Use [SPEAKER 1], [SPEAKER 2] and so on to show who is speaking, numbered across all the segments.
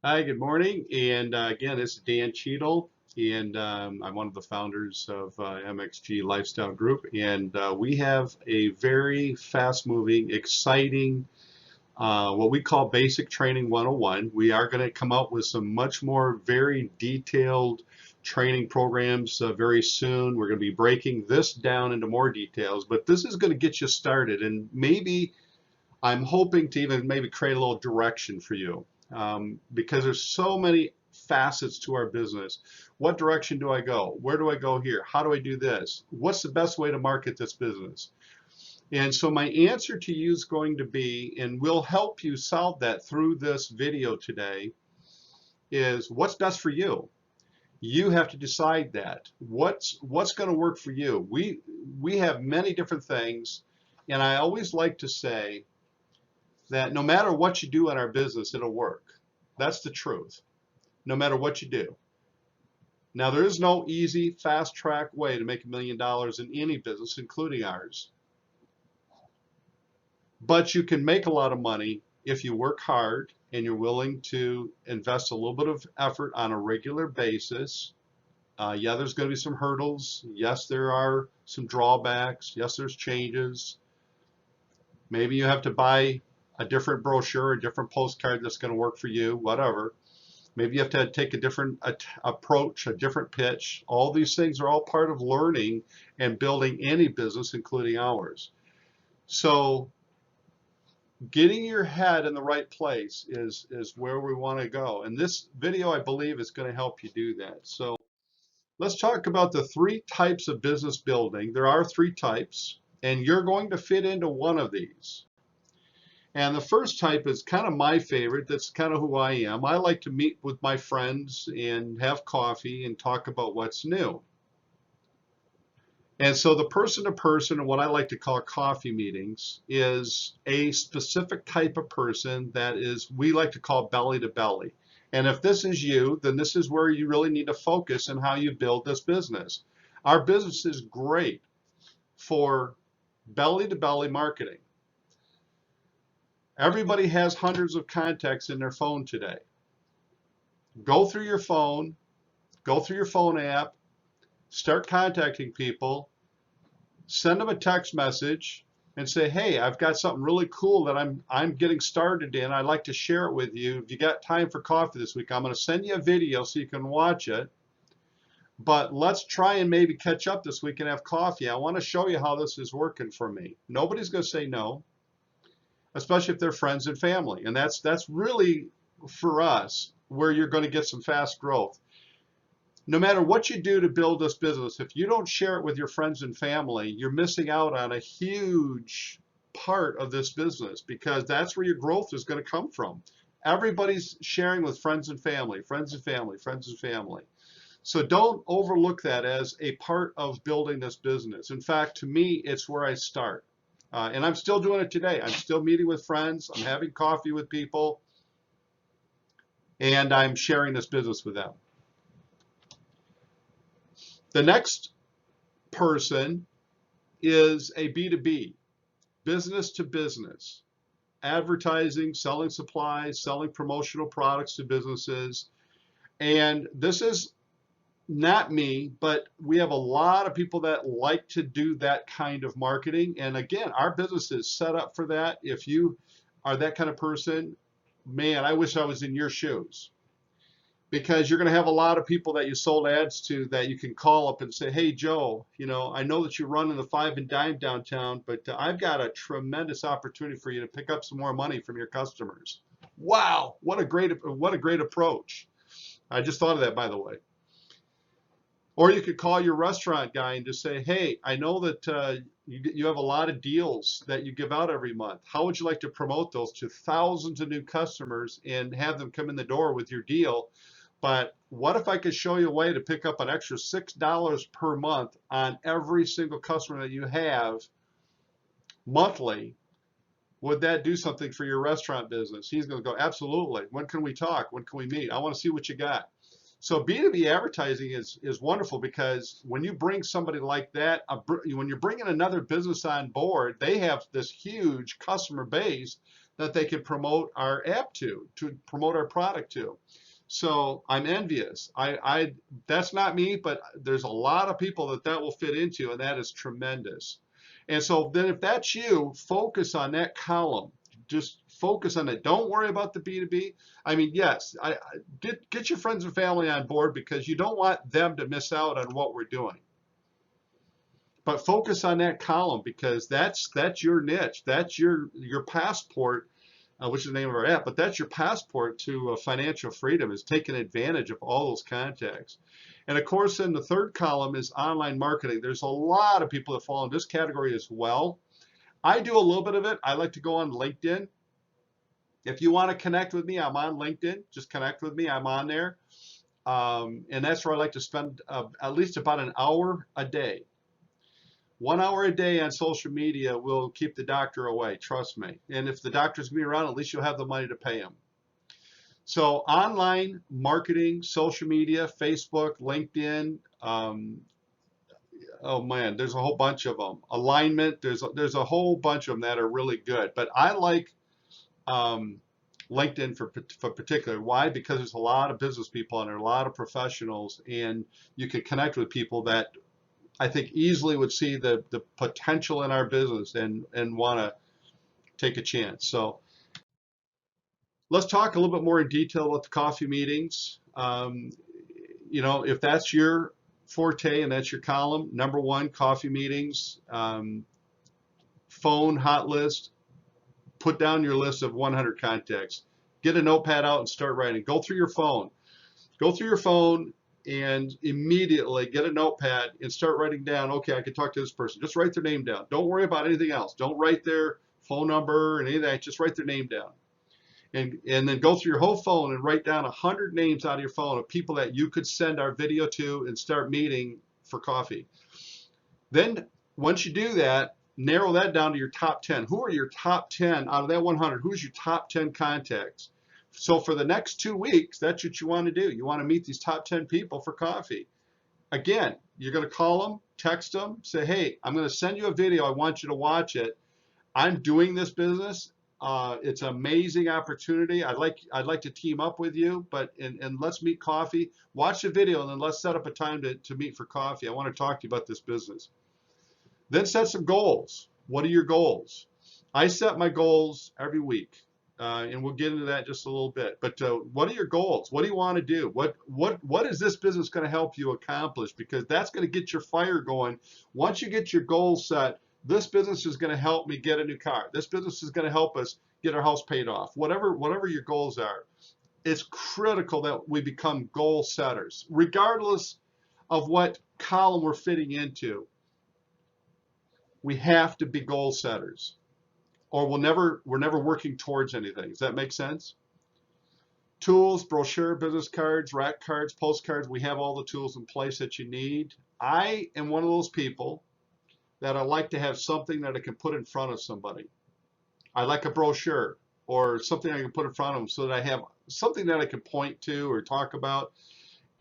[SPEAKER 1] Hi, good morning. And again, this is Dan Cheadle, and I'm one of the founders of MXG Lifestyle Group. And we have a very fast-moving, exciting, what we call Basic Training 101. We are going to come out with some much more very detailed training programs very soon. We're going to be breaking this down into more details, but this is going to get you started. And maybe I'm hoping to even maybe create a little direction for you because there's so many facets to our business. What direction do I go? Where do I go here? How do I do this? What's the best way to market this business? And so my answer to you is going to be, and we'll help you solve that through this video today, is what's best for you. You have to decide that. What's going to work for you? We have many different things, and I always like to say that no matter what you do in our business, it'll work. That's the truth, no matter what you do. Now, there is no easy, fast track way to make $1 million in any business, including ours. But you can make a lot of money if you work hard and you're willing to invest a little bit of effort on a regular basis. Yeah, there's going to be some hurdles. Yes, there are some drawbacks. Yes, there's changes. Maybe you have to buy a different brochure, a different postcard that's going to work for you, whatever. Maybe you have to take a different approach, a different pitch. All these things are all part of learning and building any business, including ours. So getting your head in the right place is where we want to go. And this video, I believe, is going to help you do that. So let's talk about the three types of business building. There are three types, and you're going to fit into one of these. And the first type is kind of my favorite. That's kind of who I am. I like to meet with my friends and have coffee and talk about what's new. And so the person to person, and what I like to call coffee meetings, is a specific type of person that is, we like to call belly to belly. And if this is you, then this is where you really need to focus on how you build this business. Our business is great for belly to belly marketing. Everybody has hundreds of contacts in their phone today. Go through your phone, go through your phone app, start contacting people, send them a text message and say, hey, I've got something really cool that I'm getting started in. I'd like to share it with you. If you got time for coffee this week, I'm going to send you a video so you can watch it. But let's try and maybe catch up this week and have coffee. I want to show you how this is working for me. Nobody's going to say no, especially if they're friends and family. And that's really, for us, where you're going to get some fast growth. No matter what you do to build this business, if you don't share it with your friends and family, you're missing out on a huge part of this business because that's where your growth is going to come from. Everybody's sharing with friends and family, friends and family, friends and family. So don't overlook that as a part of building this business. In fact, to me, it's where I start. And I'm still doing it today. I'm still meeting with friends. I'm having coffee with people. And I'm sharing this business with them. The next person is a B2B, business to business, advertising, selling supplies, selling promotional products to businesses. And this is not me, but we have a lot of people that like to do that kind of marketing. And again, our business is set up for that. If you are that kind of person, man, I wish I was in your shoes. Because you're going to have a lot of people that you sold ads to that you can call up and say, hey, Joe, I know that you run in the five and dime downtown, but I've got a tremendous opportunity for you to pick up some more money from your customers. Wow, what a great approach. I just thought of that, by the way. Or you could call your restaurant guy and just say, hey, I know that you have a lot of deals that you give out every month. How would you like to promote those to thousands of new customers and have them come in the door with your deal? But what if I could show you a way to pick up an extra $6 per month on every single customer that you have monthly? Would that do something for your restaurant business? He's going to go, absolutely. When can we talk? When can we meet? I want to see what you got. So B2B advertising is wonderful because when you bring somebody like that, when you're bringing another business on board, they have this huge customer base that they can promote our app to promote our product to. So I'm envious. That's not me, but there's a lot of people that will fit into, and that is tremendous. And so then if that's you, focus on that column. Just focus on it. Don't worry about the B2B. I mean, yes, get your friends and family on board because you don't want them to miss out on what we're doing. But focus on that column because that's your niche. That's your passport, which is the name of our app, but that's your passport to financial freedom, is taking advantage of all those contacts. And of course, then the third column is online marketing. There's a lot of people that fall in this category as well. I do a little bit of it. I like to go on LinkedIn. If you want to connect with me, I'm on LinkedIn. Just connect with me. I'm on there. And that's where I like to spend at least about an hour a day. 1 hour a day on social media will keep the doctor away, trust me. And if the doctor's gonna be around, at least you'll have the money to pay him. So online marketing, social media, Facebook, LinkedIn, oh man, there's a whole bunch of them. Alignment, there's a whole bunch of them that are really good. But I like LinkedIn for particular. Why? Because there's a lot of business people and there are a lot of professionals, and you can connect with people that I think easily would see the potential in our business and want to take a chance. So let's talk a little bit more in detail about the coffee meetings. You know, if that's your forte and that's your column, number one, coffee meetings, phone hot list, put down your list of 100 contacts. Get a notepad out and start writing. Go through your phone. Go through your phone and immediately get a notepad and start writing down, okay, I can talk to this person. Just write their name down. Don't worry about anything else. Don't write their phone number and any of that. Just write their name down. And then go through your whole phone and write down 100 names out of your phone of people that you could send our video to and start meeting for coffee. Then once you do that, narrow that down to your top 10. Who are your top 10 out of that 100? Who's your top 10 contacts? So for the next 2 weeks, that's what you want to do. You want to meet these top 10 people for coffee. Again, you're going to call them, text them, say, hey, I'm going to send you a video. I want you to watch it. I'm doing this business. It's an amazing opportunity. I'd like to team up with you, but and let's meet coffee. Watch the video and then let's set up a time to meet for coffee. I want to talk to you about this business. Then set some goals. What are your goals? I set my goals every week. And we'll get into that in just a little bit. But what are your goals? What do you want to do? What is this business going to help you accomplish? Because that's going to get your fire going. Once you get your goals set, this business is going to help me get a new car. This business is going to help us get our house paid off. Whatever your goals are, it's critical that we become goal setters, regardless of what column we're fitting into. We have to be goal setters, or we're never working towards anything. Does that make sense? Tools, brochure, business cards, rack cards, postcards, we have all the tools in place that you need. I am one of those people that I like to have something that I can put in front of somebody. I like a brochure or something I can put in front of them so that I have something that I can point to or talk about.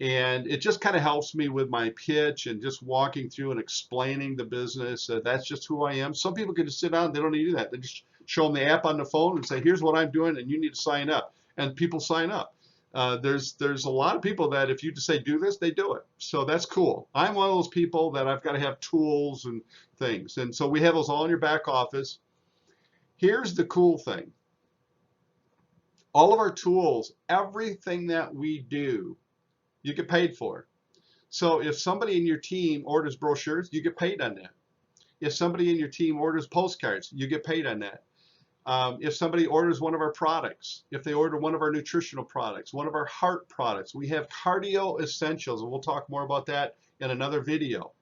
[SPEAKER 1] And it just kind of helps me with my pitch and just walking through and explaining the business. That's just who I am. Some people can just sit down, they don't need to do that. They just show them the app on the phone and say, here's what I'm doing and you need to sign up. And people sign up. There's a lot of people that if you just say do this, they do it. So that's cool. I'm one of those people that I've got to have tools and things. And so we have those all in your back office. Here's the cool thing. All of our tools, everything that we do, you get paid for. So if somebody in your team orders brochures, you get paid on that. If somebody in your team orders postcards, you get paid on that. If somebody orders one of our products, if they order one of our nutritional products, one of our heart products, we have cardio essentials, and we'll talk more about that in another video.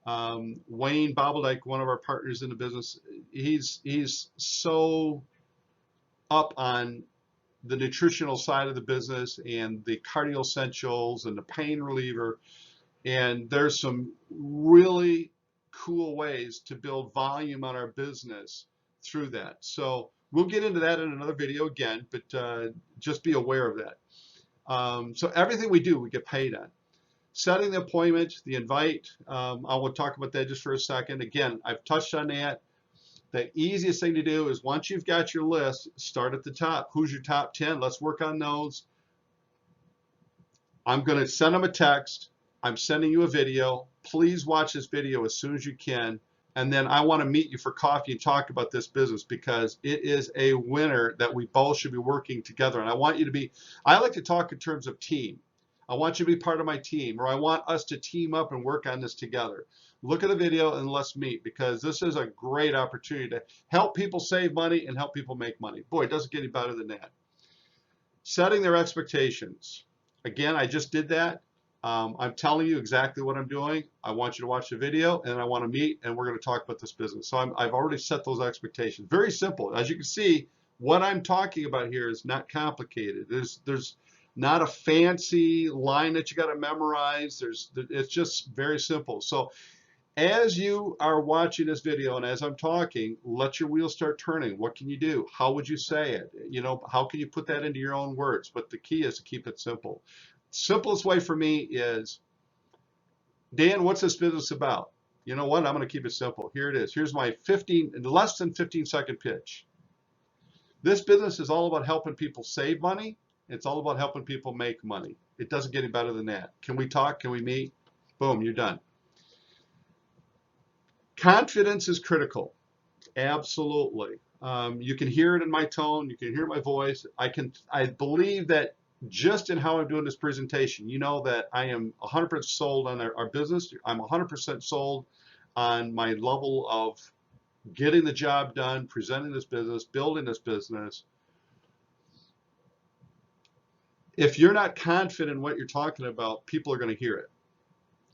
[SPEAKER 1] Wayne Bobeldike, one of our partners in the business, he's so up on the nutritional side of the business and the cardio essentials and the pain reliever, and there's some really cool ways to build volume on our business through that. So we'll get into that in another video again, but just be aware of that. So everything we do, we get paid on. Setting the appointment, the invite, I will talk about that just for a second. Again, I've touched on that. The easiest thing to do is once you've got your list, start at the top. Who's your top 10? Let's work on those. I'm going to send them a text. I'm sending you a video. Please watch this video as soon as you can. And then I want to meet you for coffee and talk about this business because it is a winner that we both should be working together. And I want you to be, I like to talk in terms of team. I want you to be part of my team, or I want us to team up and work on this together. Look at the video and let's meet, because this is a great opportunity to help people save money and help people make money. Boy, it doesn't get any better than that. Setting their expectations. Again, I just did that. I'm telling you exactly what I'm doing. I want you to watch the video, and I want to meet, and we're going to talk about this business. So I've already set those expectations. Very simple. As you can see, what I'm talking about here is not complicated. There's not a fancy line that you got to memorize. It's just very simple. So as you are watching this video and as I'm talking, let your wheels start turning. What can you do? How would you say it? You know, how can you put that into your own words? But the key is to keep it simple. Simplest way for me is, Dan, what's this business about? You know what? I'm going to keep it simple. Here it is. Here's my less than 15-second pitch. This business is all about helping people save money. It's all about helping people make money. It doesn't get any better than that. Can we talk? Can we meet? Boom, you're done. Confidence is critical. Absolutely. You can hear it in my tone. You can hear my voice. I believe that just in how I'm doing this presentation, you know that I am 100% sold on our business. I'm 100% sold on my level of getting the job done, presenting this business, building this business. If you're not confident in what you're talking about, people are going to hear it.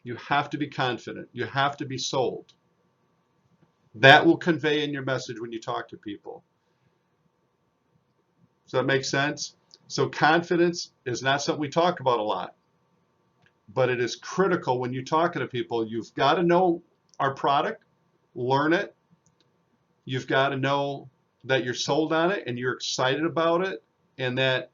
[SPEAKER 1] You have to be confident. You have to be sold. That will convey in your message when you talk to people. Does that make sense? So confidence is not something we talk about a lot, but it is critical when you're talking to people. You've got to know our product, learn it. You've got to know that you're sold on it and you're excited about it, and that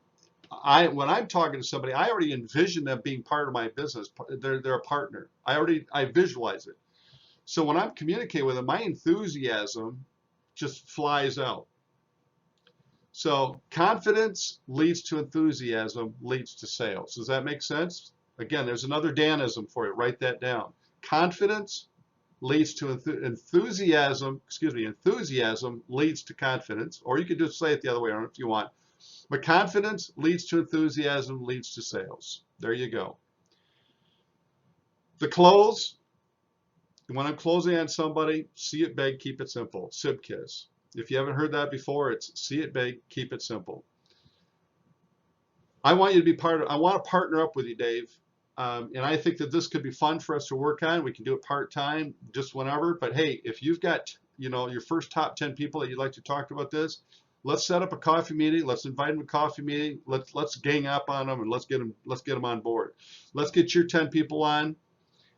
[SPEAKER 1] when I'm talking to somebody, I already envision them being part of my business. They're a partner. I visualize it. So when I'm communicating with them, my enthusiasm just flies out. So confidence leads to enthusiasm, leads to sales. Does that make sense? Again, there's another Danism for you. Write that down. Confidence leads to enthusiasm. Enthusiasm leads to confidence. Or you could just say it the other way around if you want. But confidence leads to enthusiasm, leads to sales. There you go. The close. When I'm closing on somebody, see it big, keep it simple. SIBKIS. If you haven't heard that before, it's see it big, keep it simple. I want you to be I want to partner up with you, Dave. And I think that this could be fun for us to work on. We can do it part-time, just whenever. But hey, if you've got, your first top 10 people that you'd like to talk about this, let's set up a coffee meeting. Let's invite them to a coffee meeting. Let's gang up on them and let's get them on board. Let's get your 10 people on.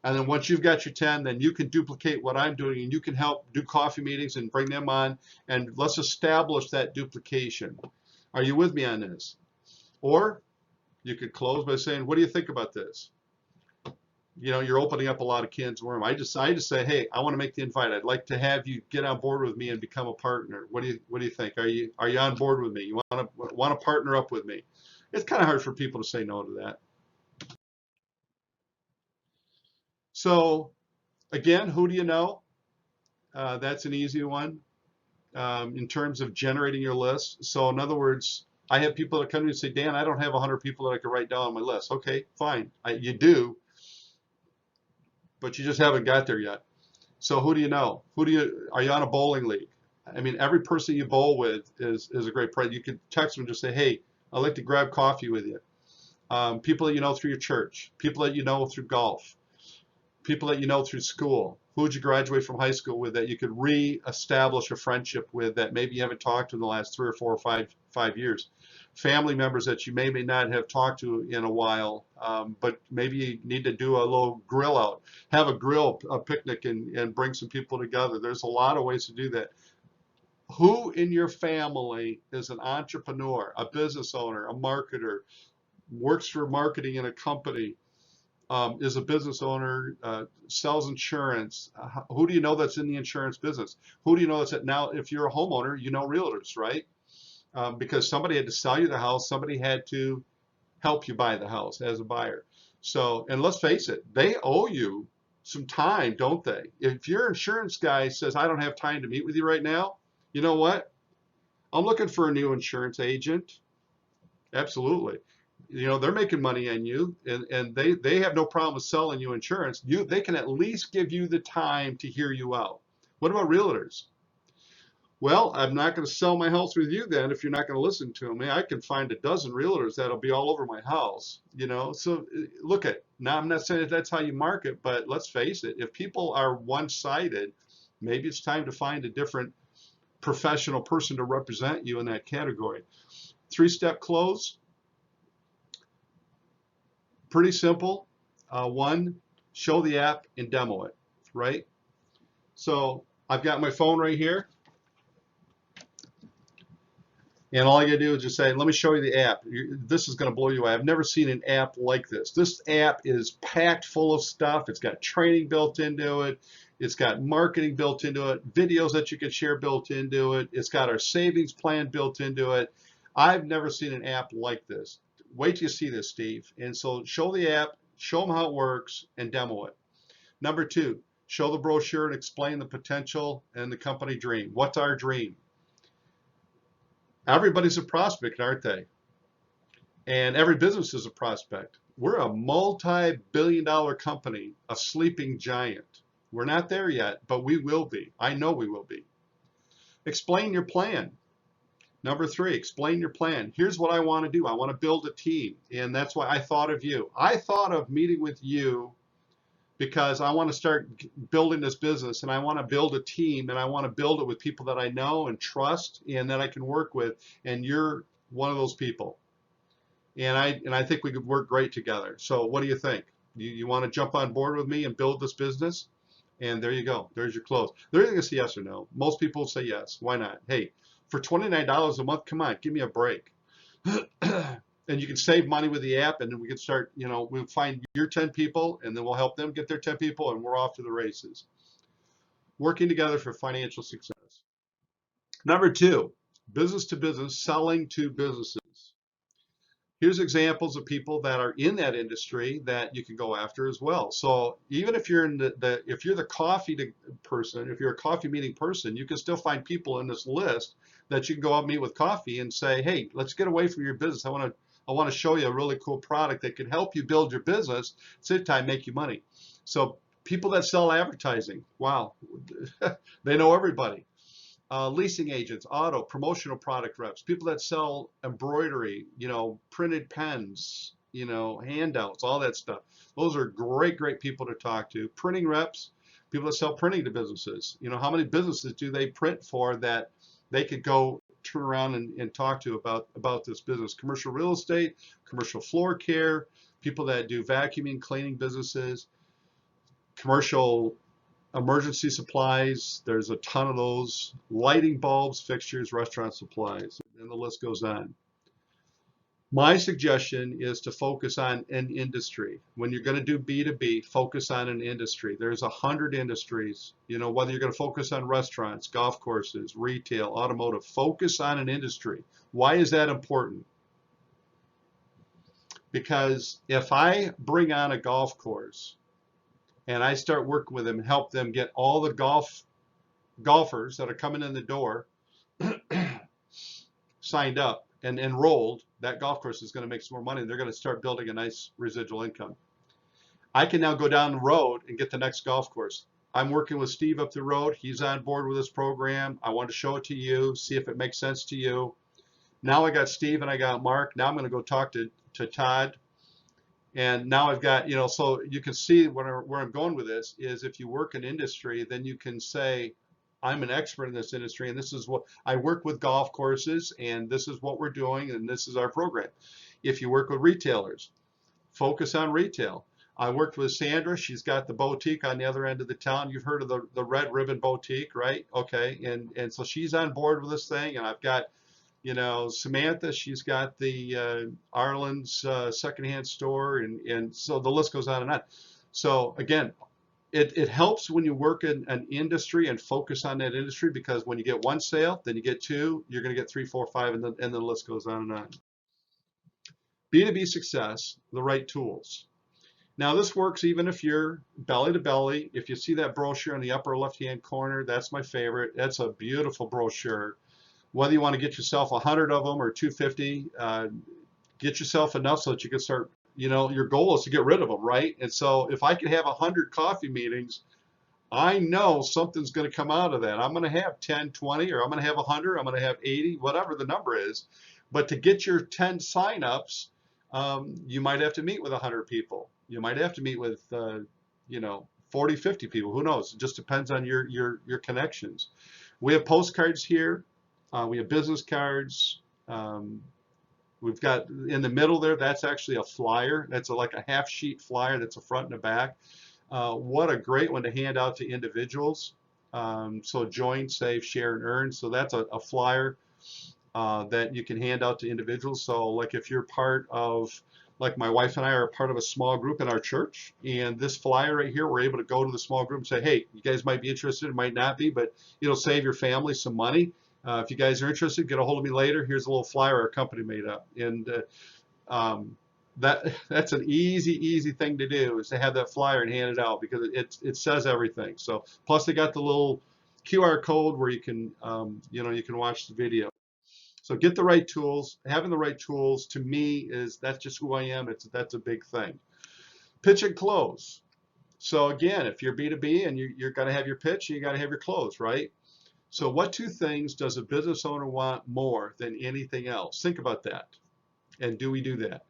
[SPEAKER 1] And then once you've got your 10, then you can duplicate what I'm doing and you can help do coffee meetings and bring them on, and let's establish that duplication. Are you with me on this? Or you could close by saying, what do you think about this? You're opening up a lot of cans of worms. I just say, hey, I want to make the invite. I'd like to have you get on board with me and become a partner. What do you think? Are you on board with me? You want to partner up with me? It's kind of hard for people to say no to that. So again, who do you know? That's an easy one in terms of generating your list. So in other words, I have people that come to me and say, Dan, I don't have 100 people that I can write down on my list. Okay, fine. You do, but you just haven't got there yet. So who do you know? Are you on a bowling league? I mean, every person you bowl with is a great friend. You could text them and just say, hey, I'd like to grab coffee with you. People that you know through your church, people that you know through golf, people that you know through school. Who would you graduate from high school with that you could re-establish a friendship with that maybe you haven't talked to in the last 3 or 4 or 5 years? Family members that you may not have talked to in a while, but maybe you need to do a little grill out. Have a picnic, and bring some people together. There's a lot of ways to do that. Who in your family is an entrepreneur, a business owner, a marketer, works for marketing in a company? is a business owner, sells insurance. Who do you know that's in the insurance business? Who do you know that's at now? If you're a homeowner, you know realtors, right? Because somebody had to sell you the house, somebody had to help you buy the house as a buyer. So, and let's face it, they owe you some time, don't they? If your insurance guy says, I don't have time to meet with you right now, you know what? I'm looking for a new insurance agent. Absolutely. You know, they're making money on you, and they have no problem with selling you insurance. They can at least give you the time to hear you out. What about realtors? Well, I'm not going to sell my house with you then if you're not going to listen to me. I can find a dozen realtors that'll be all over my house, you know. So look at, now I'm not saying that that's how you market, but let's face it, if people are one-sided, maybe it's time to find a different professional person to represent you in that category. Three-step close, pretty simple. One, show the app and demo it, right? So I've got my phone right here. And all I gotta do is just say, let me show you the app. This is gonna blow you away. I've never seen an app like this. This app is packed full of stuff. It's got training built into it. It's got marketing built into it, videos that you can share built into it. It's got our savings plan built into it. I've never seen an app like this. Wait till you see this, Steve. And so show the app, show them how it works, and demo it. Number two, show the brochure and explain the potential and the company dream. What's our dream? Everybody's a prospect, aren't they? And every business is a prospect. We're a multi-billion-dollar company, a sleeping giant. We're not there yet, but we will be. I know we will be. Explain your plan. Number three, explain your plan. Here's what I want to do. I want to build a team, and that's why I thought of you. I thought of meeting with you because I want to start building this business, and I want to build a team, and I want to build it with people that I know and trust and that I can work with, and you're one of those people. And I think we could work great together. So what do you think? You want to jump on board with me and build this business? And there you go. There's your close. They're going to say yes or no. Most people say yes. Why not? Hey, for $29 a month, come on, give me a break. And you can save money with the app, and then we can start, you know, we'll find your 10 people, and then we'll help them get their 10 people, and we're off to the races. Working together for financial success. Number two, business to business, selling to businesses. Here's examples of people that are in that industry that you can go after as well. So even if you're in if you're the coffee person, if you're a coffee meeting person, you can still find people in this list that you can go out and meet with coffee and say, hey, let's get away from your business. I want to show you a really cool product that could help you build your business, same time make you money. So people that sell advertising, wow, they know everybody. Leasing agents, auto, promotional product reps, people that sell embroidery, you know, printed pens, you know, handouts, all that stuff. Those are great, great people to talk to. Printing reps, people that sell printing to businesses. You know, how many businesses do they print for that they could go turn around and talk to about this business? Commercial real estate, commercial floor care, people that do vacuuming, cleaning businesses, commercial emergency supplies, there's a ton of those, lighting bulbs, fixtures, restaurant supplies, and the list goes on. My suggestion is to focus on an industry. When you're going to do B2B, focus on an industry. There's 100 industries, you know, whether you're going to focus on restaurants, golf courses, retail, automotive, focus on an industry. Why is that important? Because if I bring on a golf course and I start working with them and help them get all the golfers that are coming in the door signed up and enrolled, that golf course is going to make some more money, and they're going to start building a nice residual income. I can now go down the road and get the next golf course. I'm working with Steve up the road. He's on board with this program. I want to show it to you, see if it makes sense to you. Now I got Steve and I got Mark. Now I'm going to go talk to Todd. And now I've got, you know, so you can see where I'm going with this is if you work in industry, then you can say, I'm an expert in this industry, and this is what I work with golf courses, and this is what we're doing, and this is our program. If you work with retailers, focus on retail. I worked with Sandra. She's got the boutique on the other end of the town. You've heard of the Red Ribbon Boutique, right? Okay, and so she's on board with this thing, and I've got You know, Samantha, she's got the Arlen's secondhand store, and so the list goes on and on. So again, it helps when you work in an industry and focus on that industry, because when you get one sale, then you get two, you're going to get three, four, five, and then the list goes on and on. B2B success, the right tools. Now this works even if you're belly to belly. If you see that brochure in the upper left-hand corner, that's my favorite. That's a beautiful brochure. Whether you want to get yourself 100 of them or 250, get yourself enough so that you can start, you know, your goal is to get rid of them, right? And so if I could have 100 coffee meetings, I know something's going to come out of that. I'm going to have 10, 20, or I'm going to have 100, I'm going to have 80, whatever the number is. But to get your 10 signups, you might have to meet with 100 people. You might have to meet with, you know, 40, 50 people. Who knows? It just depends on your connections. We have postcards here. We have business cards. We've got in the middle there, that's actually a flyer. That's like a half sheet flyer. That's a front and a back. What a great one to hand out to individuals. So join, save, share, and earn. So that's a flyer that you can hand out to individuals. So like if you're part of, like my wife and I are part of a small group in our church, and this flyer right here, we're able to go to the small group and say, hey, you guys might be interested, it might not be, but it'll save your family some money. If you guys are interested, get a hold of me later. Here's a little flyer our company made up. And that's an easy thing to do, is to have that flyer and hand it out, because it says everything. So plus they got the little QR code where you can you know, you can watch the video. So get the right tools. Having the right tools, to me, that's just who I am. That's a big thing. Pitch and close. So again, if you're B2B and you're going to have your pitch, you got to have your close, right? So what two things does a business owner want more than anything else? Think about that. And do we do that?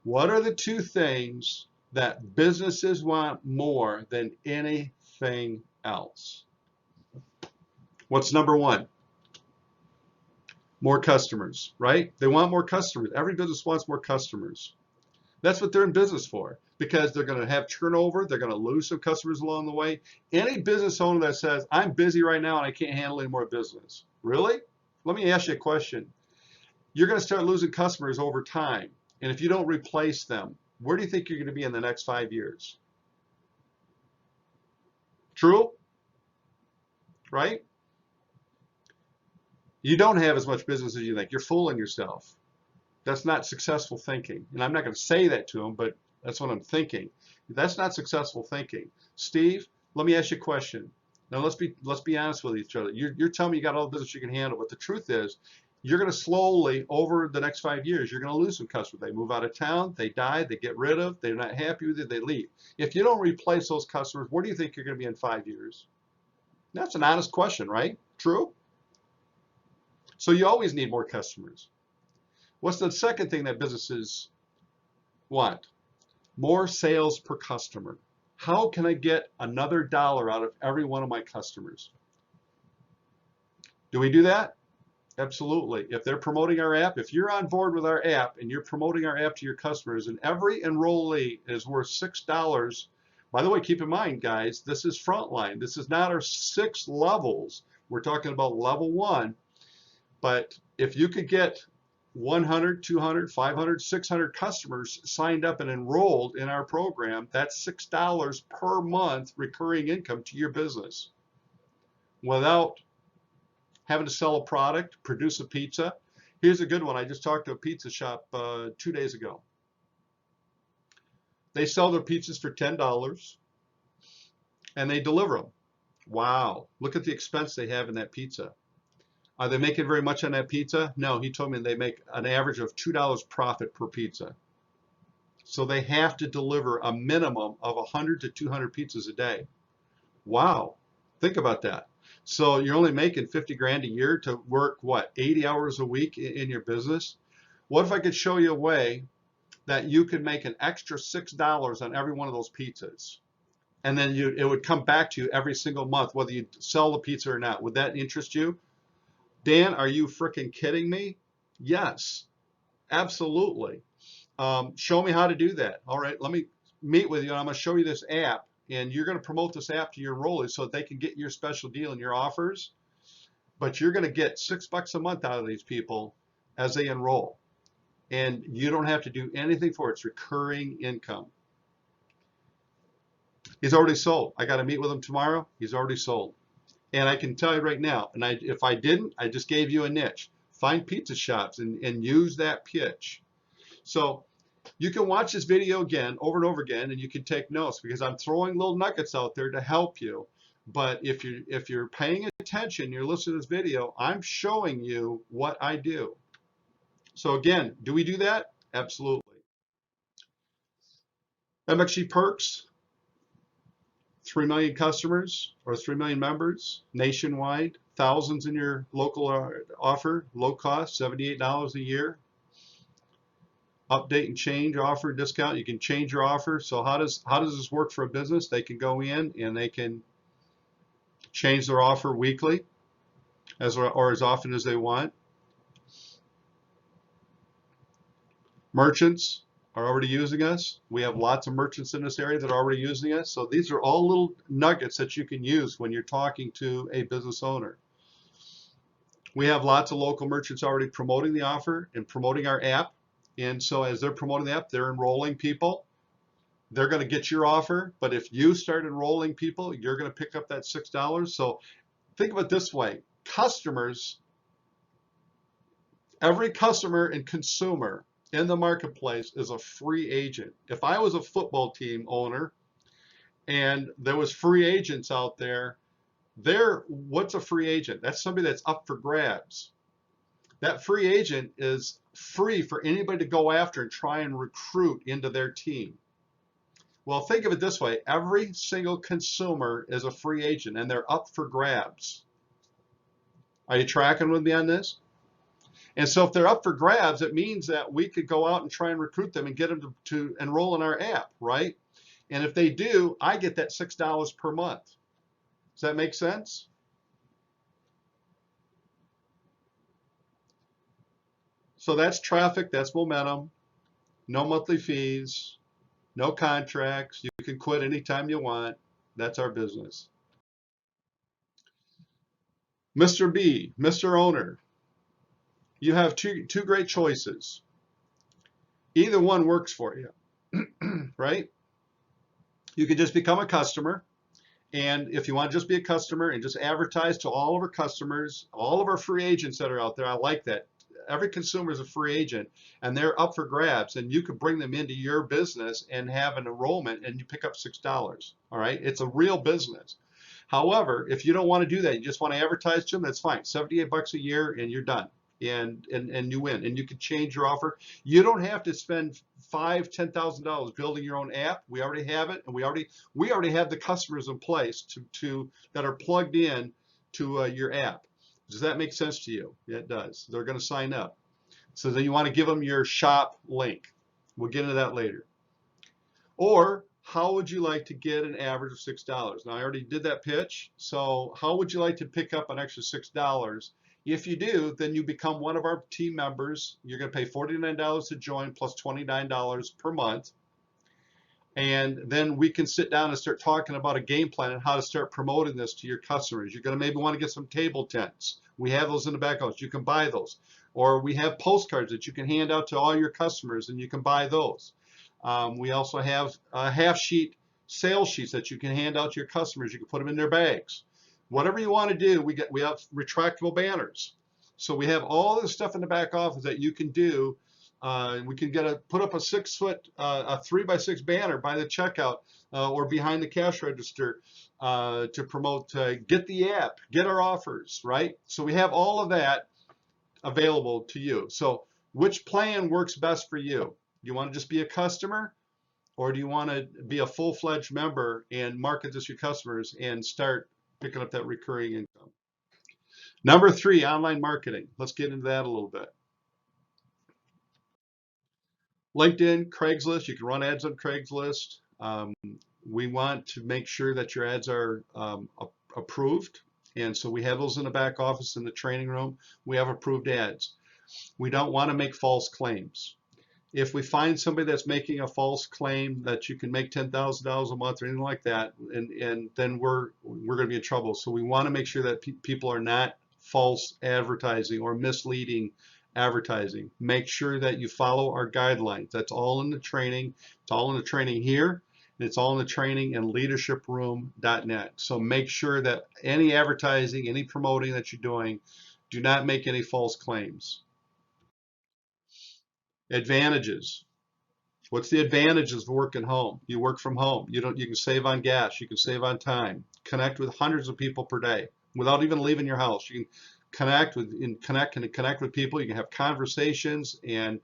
[SPEAKER 1] What are the two things that businesses want more than anything else? What's number one? More customers, right? They want more customers. Every business wants more customers. That's what they're in business for, because they're going to have turnover. They're going to lose some customers along the way. Any business owner that says, I'm busy right now and I can't handle any more business. Really? Let me ask you a question. You're going to start losing customers over time. And if you don't replace them, where do you think you're going to be in the next 5 years? True? Right? You don't have as much business as you think. You're fooling yourself. That's not successful thinking. And I'm not going to say that to them, but that's what I'm thinking. That's not successful thinking. Steve, let me ask you a question. Now let's be honest with each other. You're telling me you got all the business you can handle, but the truth is, you're going to slowly, over the next 5 years, you're going to lose some customers. They move out of town, they die, they get rid of, they're not happy with it, they leave. If you don't replace those customers, where do you think you're going to be in 5 years? That's an honest question, right? True? So you always need more customers. What's the second thing that businesses want? More sales per customer. How can I get another dollar out of every one of my customers? Do we do that? Absolutely. If they're promoting our app, if you're on board with our app and you're promoting our app to your customers, and every enrollee is worth $6. By the way, keep in mind, guys, this is frontline. This is not our 6 levels. We're talking about level 1. But if you could get 100, 200, 500, 600 customers signed up and enrolled in our program, that's $6 per month recurring income to your business without having to sell a product, produce a pizza. Here's a good one. I just talked to a pizza shop 2 days ago. They sell their pizzas for $10 and they deliver them. Wow, look at the expense they have in that pizza. Are they making very much on that pizza? No, he told me they make an average of $2 profit per pizza. So they have to deliver a minimum of 100 to 200 pizzas a day. Wow, think about that. So you're only making 50 grand a year to work, what, 80 hours a week in your business? What if I could show you a way that you could make an extra $6 on every one of those pizzas? And then it would come back to you every single month, whether you sell the pizza or not. Would that interest you? Dan, are you freaking kidding me? Yes, absolutely. Show me how to do that. All right, let me meet with you, and I'm going to show you this app, and you're going to promote this app to your enrollees so that they can get your special deal and your offers. But you're going to get $6 a month out of these people, as they enroll. And you don't have to do anything for it. It's recurring income. He's already sold. I got to meet with him tomorrow. He's already sold. And I can tell you right now, and if I didn't, I just gave you a niche. Find pizza shops and use that pitch. So you can watch this video again, over and over again, and you can take notes because I'm throwing little nuggets out there to help you. But if you're paying attention, you're listening to this video, I'm showing you what I do. So again, do we do that? Absolutely. MXG Perks, 3 million customers or 3 million members nationwide, thousands in your local offer, low cost, $78 a year. Update and change offer discount. You can change your offer. So how does this work for a business? They can go in and they can change their offer weekly or as often as they want. Merchants are already using us. We have lots of merchants in this area that are already using us. So these are all little nuggets that you can use when you're talking to a business owner. We have lots of local merchants already promoting the offer and promoting our app. And so as they're promoting the app, they're enrolling people. They're going to get your offer. But if you start enrolling people, you're going to pick up that $6. So think of it this way. Customers, every customer and consumer in the marketplace is a free agent. If I was a football team owner and there was free agents out there, what's a free agent? That's somebody that's up for grabs. That free agent is free for anybody to go after and try and recruit into their team. Well, think of it this way. Every single consumer is a free agent and they're up for grabs. Are you tracking with me on this? And so if they're up for grabs, it means that we could go out and try and recruit them and get them to enroll in our app, right? And if they do, I get that $6 per month. Does that make sense? So that's traffic, that's momentum, no monthly fees, no contracts. You can quit anytime you want. That's our business. Mr. B, Mr. Owner, you have two great choices. Either one works for you, right? You could just become a customer. And if you want to just be a customer and just advertise to all of our customers, all of our free agents that are out there, I like that. Every consumer is a free agent and they're up for grabs, and you could bring them into your business and have an enrollment and you pick up $6. All right, it's a real business. However, if you don't want to do that, you just want to advertise to them, that's fine. $78 a year and you're done. And you win, and you can change your offer. You don't have to spend $5,000-$10,000 building your own app. We already have it, and we already have the customers in place that are plugged in to your app. Does that make sense to you? Yeah, it does. They're going to sign up. So then you want to give them your shop link. We'll get into that later. Or how would you like to get an average of $6? Now I already did that pitch. So how would you like to pick up an extra $6? If you do, then you become one of our team members. You're going to pay $49 to join plus $29 per month. And then we can sit down and start talking about a game plan and how to start promoting this to your customers. You're going to maybe want to get some table tents. We have those in the back office. You can buy those. Or we have postcards that you can hand out to all your customers and you can buy those. We also have half sheet sales sheets that you can hand out to your customers. You can put them in their bags. Whatever you want to do, we have retractable banners. So we have all this stuff in the back office that you can do. We can put up a 6-foot, a 3x6 banner by the checkout or behind the cash register to promote, get the app, get our offers, right? So we have all of that available to you. So which plan works best for you? You want to just be a customer, or do you want to be a full-fledged member and market this to your customers and start picking up that recurring income? Number 3, online marketing. Let's get into that a little bit. LinkedIn, Craigslist, you can run ads on Craigslist. We want to make sure that your ads are approved. And so we have those in the back office in the training room. We have approved ads. We don't want to make false claims. If we find somebody that's making a false claim that you can make $10,000 a month or anything like that, and then we're going to be in trouble. So we want to make sure that people are not false advertising or misleading advertising. Make sure that you follow our guidelines. That's all in the training. It's all in the training here. And it's all in the training in leadershiproom.net. So make sure that any advertising, any promoting that you're doing, do not make any false claims. Advantages. What's the advantages of working home? You work from home. You can save on gas. You can save on time. Connect with hundreds of people per day without even leaving your house. You can connect with people. You can have conversations, and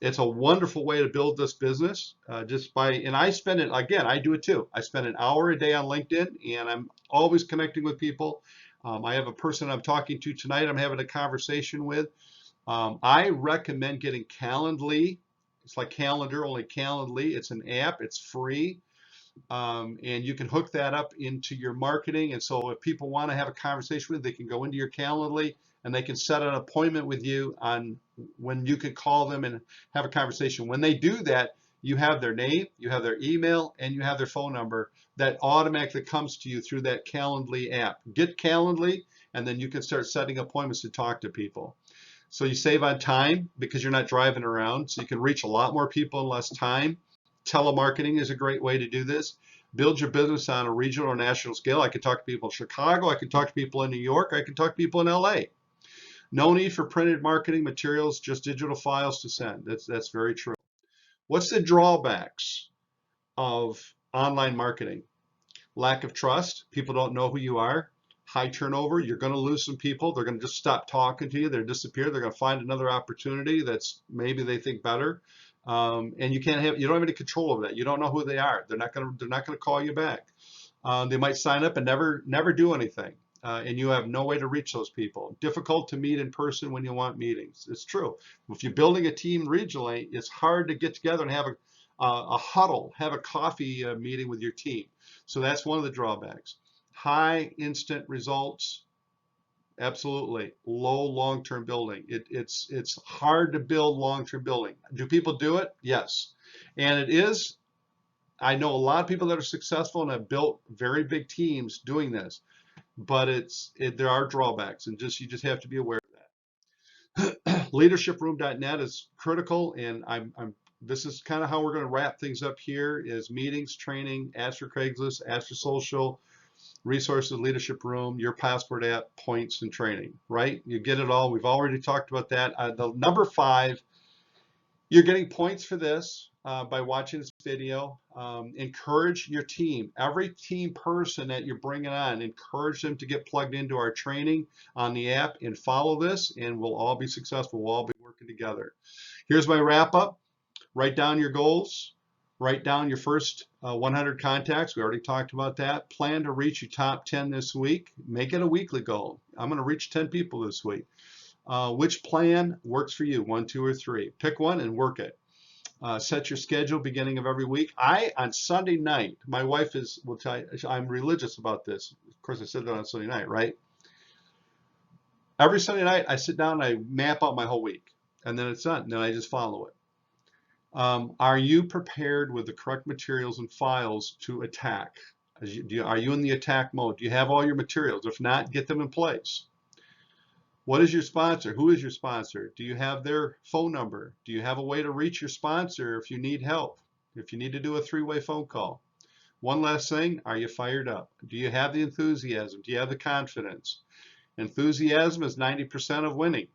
[SPEAKER 1] it's a wonderful way to build this business. And I spend it, again, I do it too. I spend an hour a day on LinkedIn, and I'm always connecting with people. I have a person I'm talking to tonight. I'm having a conversation with. I recommend getting Calendly. It's like Calendar, only Calendly. It's an app. It's free. And you can hook that up into your marketing. And so if people want to have a conversation with you, they can go into your Calendly and they can set an appointment with you on when you can call them and have a conversation. When they do that, you have their name, you have their email, and you have their phone number that automatically comes to you through that Calendly app. Get Calendly, and then you can start setting appointments to talk to people. So you save on time because you're not driving around, so you can reach a lot more people in less time. Telemarketing is a great way to do this. Build your business on a regional or national scale. I can talk to people in Chicago. I can talk to people in New York. I can talk to people in LA. No need for printed marketing materials, just digital files to send. That's very true. What's the drawbacks of online marketing? Lack of trust. People don't know who you are. High turnover. You're going to lose some people. They're going to just stop talking to you. They're disappear. They're going to find another opportunity that's maybe they think better. And you don't have any control over that. You don't know who they are. They're not going to call you back. They might sign up and never do anything. And you have no way to reach those people. Difficult to meet in person when you want meetings. It's true. If you're building a team regionally, it's hard to get together and have a huddle, have a coffee meeting with your team. So that's one of the drawbacks. High instant results, absolutely. Low long-term building. It's hard to build long-term building. Do people do it? Yes. And it is. I know a lot of people that are successful and have built very big teams doing this, but there are drawbacks, and you just have to be aware of that. Leadershiproom.net is critical, and this is kind of how we're going to wrap things up here: is meetings, training, ask for Craigslist, ask for social, resources, leadership room, your passport app, points, and training. Right? You get it all. We've already talked about that. The number 5. You're getting points for this by watching this video. Encourage your team. Every team person that you're bringing on, encourage them to get plugged into our training on the app and follow this, and we'll all be successful. We'll all be working together. Here's my wrap up. Write down your goals. Write down your first 100 contacts. We already talked about that. Plan to reach your top 10 this week. Make it a weekly goal. I'm going to reach 10 people this week. Which plan works for you? 1, 2, or 3. Pick one and work it. Set your schedule beginning of every week. On Sunday night, my wife will tell you, I'm religious about this. Of course, I said that on Sunday night, right? Every Sunday night, I sit down and I map out my whole week, and then it's done. And then I just follow it. Are you prepared with the correct materials and files to attack? Are you in the attack mode? Do you have all your materials? If not, get them in place. What is your sponsor? Who is your sponsor? Do you have their phone number? Do you have a way to reach your sponsor if you need help? If you need to do a 3-way phone call? One last thing, are you fired up? Do you have the enthusiasm? Do you have the confidence? Enthusiasm is 90% of winning.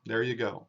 [SPEAKER 1] There you go.